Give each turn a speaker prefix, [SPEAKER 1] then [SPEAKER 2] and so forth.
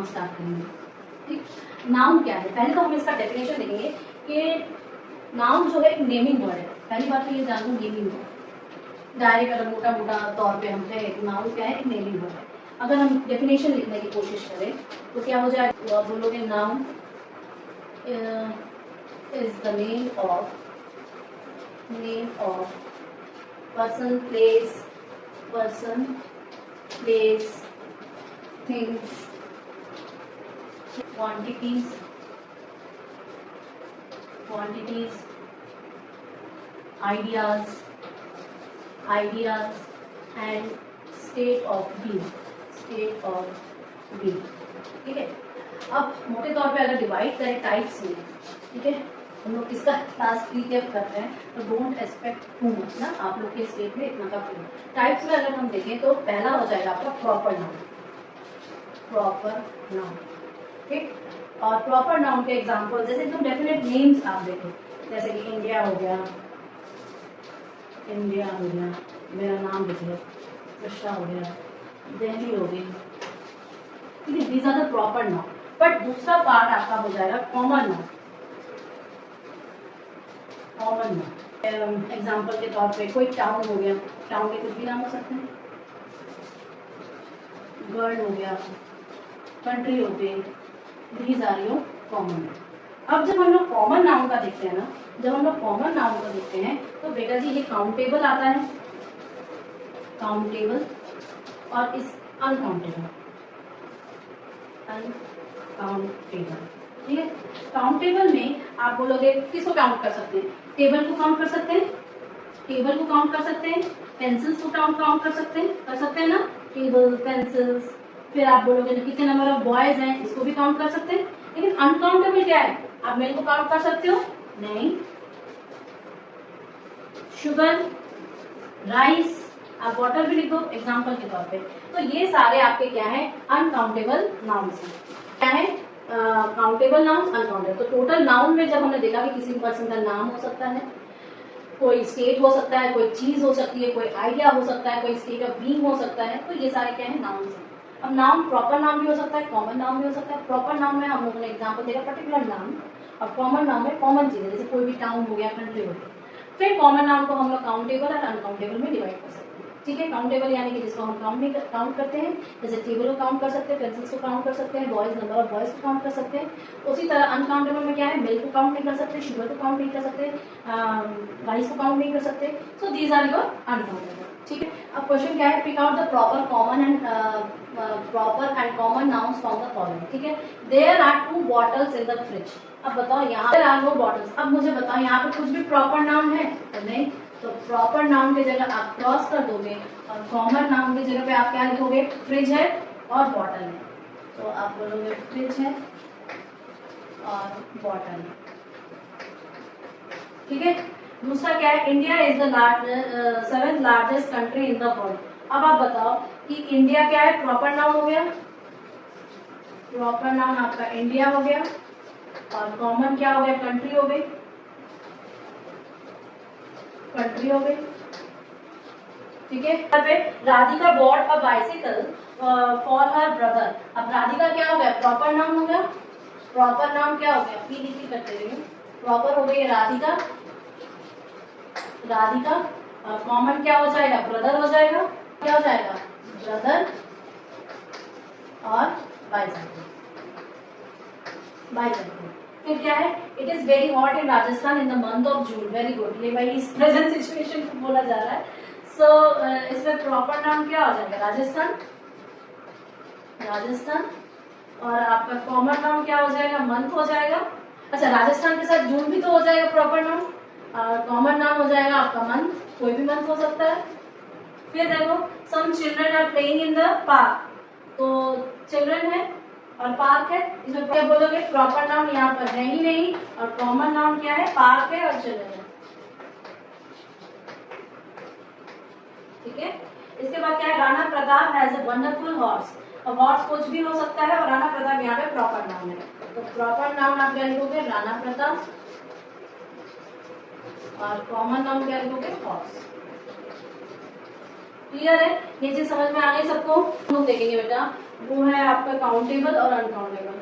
[SPEAKER 1] Start करेंगे। ठीक, noun क्या है, पहले तो हम इसका डेफिनेशन देखेंगे कि नाउन जो है एक नेमिंग वर्ड है। पहली बात तो ये जान लो, नेमिंग वर्ड डायरेक्ट अगर मोटा मोटा तौर पे हम कहें नाउन क्या है, एक नेमिंग वर्ड है। अगर हम डेफिनेशन लिखने की कोशिश करें तो क्या हो जाएगा, बोलोगे noun is the name of person, place, things, quantities, ideas and state of being। ठीक है, अब मोटे तौर पे अगर डिवाइड करें टाइप्स में, ठीक है, हम लोग किसका क्लास रिकैप कर रहे हैं, तो डोंट एक्सपेक्ट टू मच ना, आप लोग के स्टेट में इतना का फ्री। टाइप्स में अगर हम देखें तो पहला हो जाएगा आपका प्रॉपर नाउन। ठीक, और प्रॉपर नाउन के एग्जांपल जैसे एकदम डेफिनेट नेम्स आप देखो, जैसे कि इंडिया हो गया, मेरा नाम लिख लो, कृष्णा हो गया, दिल्ली हो गई। ठीक है, these are the proper noun. But दूसरा पार्ट आपका हो जाएगा कॉमन नाउन। एग्जाम्पल के तौर पे कोई टाउन हो गया, टाउन के कुछ भी नाम हो सकते हैं, गर्ल हो गया, कंट्री हो गई, दीज आर योर कॉमन। अब जब हम लोग कॉमन नाउन का देखते हैं ना, तो बेटा जी ये काउंटेबल आता है, काउंटेबल, और इस अनकाउंटेबल। ठीक है, काउंटेबल में आप बोलोगे किसको काउंट कर सकते हैं, टेबल को काउंट कर सकते हैं, पेंसिल्स को काउंट कर सकते हैं ना, टेबल, पेंसिल्स। फिर आप बोलोगे कितने नंबर ऑफ बॉयज हैं, इसको भी काउंट कर सकते हैं। लेकिन अनकाउंटेबल क्या है, आप मेरे को काउंट कर सकते हो नहीं, शुगर, राइस, आप वाटर भी लिख दो एग्जाम्पल के तौर पे। तो ये सारे आपके क्या है, अनकाउंटेबल नाउन्स हैं। क्या है, काउंटेबल नाउन्स, अनकाउंटेबल। तो टोटल नाउन में जब हमने देखा कि किसी पर्सन का नाम हो सकता है, कोई स्टेट हो सकता है, कोई चीज हो सकती है, कोई आइडिया हो सकता है, कोई स्टेट ऑफ बीइंग हो सकता है, तो ये सारे क्या है, नाउन्स हैं। अब नाउन प्रॉपर नाउन भी हो सकता है, कॉमन नाउन भी हो सकता है। प्रॉपर नाउन में हम लोगों ने एग्जाम्पल देखा पर्टिकुलर नाउन, और कॉमन नाउन में कॉमन चीजें, जैसे कोई भी टाउन हो गया, कंट्री हो गया। फिर कॉमन नाउन को हम लोग काउंटेबल और अनकाउंटेबल में डिवाइड कर सकते हैं। ठीक है, काउंटेबल यानी कि जिसको हम काउंट करते हैं, जैसे टेबल को काउंट कर सकते हैं, पेंसिल्स को काउंट कर सकते हैं, बॉयज, नंबर ऑफ बॉयज को काउंट कर सकते हैं। उसी तरह अनकाउंटेबल में क्या है, मिल्क को काउंट नहीं कर सकते, शुगर को काउंट नहीं कर सकते, राइस को काउंट नहीं कर सकते। So these are your uncountable. ठीक है, अब क्वेश्चन क्या है, pick out the proper and common nouns from the following. ठीक है, there are 2 bottles in the fridge. अब बताओ यहाँ पर आर 2 बॉटल्स। अब मुझे बताओ यहाँ पे कुछ भी प्रॉपर नाउन है तो नहीं, तो प्रॉपर नाउन की जगह आप क्रॉस कर दोगे, और कॉमन नाउन की जगह पे आप क्या लिखोगे, फ्रिज है और बॉटल है। तो आप बोलोगे फ्रिज है और बॉटल है। ठीक है, दूसरा क्या है, India is the 7th largest country in the world. अब आप बताओ कि इंडिया क्या है, प्रॉपर नाउन हो गया, प्रॉपर नाउन आपका इंडिया हो गया, और कॉमन क्या हो गया, कंट्री हो गई, ठीक है। यहाँ पे Radhika bought a bicycle for her brother. अब राधिका क्या हो गया, प्रॉपर नाउन हो गया, प्रॉपर नाउन क्या हो गया, पी करते रहिए, प्रॉपर हो गई राधिका, और कॉमन क्या हो जाएगा, ब्रदर हो जाएगा, क्या हो जाएगा, ब्रदर और बाइसाइकिल। फिर क्या है, it is very hot in Rajasthan in the month of June. Very good, ये भाई इस प्रेजेंट सिचुएशन को बोला जा रहा है। सो इसमें प्रॉपर नाम क्या हो जाएगा, राजस्थान, और आपका कॉमन नाम क्या हो जाएगा, मंथ हो जाएगा। अच्छा, राजस्थान के साथ जून भी तो हो जाएगा प्रॉपर नाम, और कॉमन नाम हो जाएगा आपका मंथ, कोई भी मंथ हो सकता है। फिर देखो, some children are playing in the park. तो चिल्ड्रन है और पार्क है, इसमें क्या बोलोगे, प्रॉपर नाउन यहाँ पर है ही नहीं, और कॉमन नाउन क्या है, पार्क है और चिल्ड्रन है। ठीक है, इसके बाद क्या है, Rana Pratap has a wonderful horse. अब हॉर्स कुछ भी हो सकता है, और राणा प्रताप यहाँ पे प्रॉपर नाउन है। तो प्रॉपर नाउन आप क्या लिखोगे, राणा प्रताप, और कॉमन नाउन क्या लिखोगे, हॉर्स। क्लियर है? ये चीज समझ में आ गई सबको? हम लोग देखेंगे बेटा वो है आपका काउंटेबल और अनकाउंटेबल।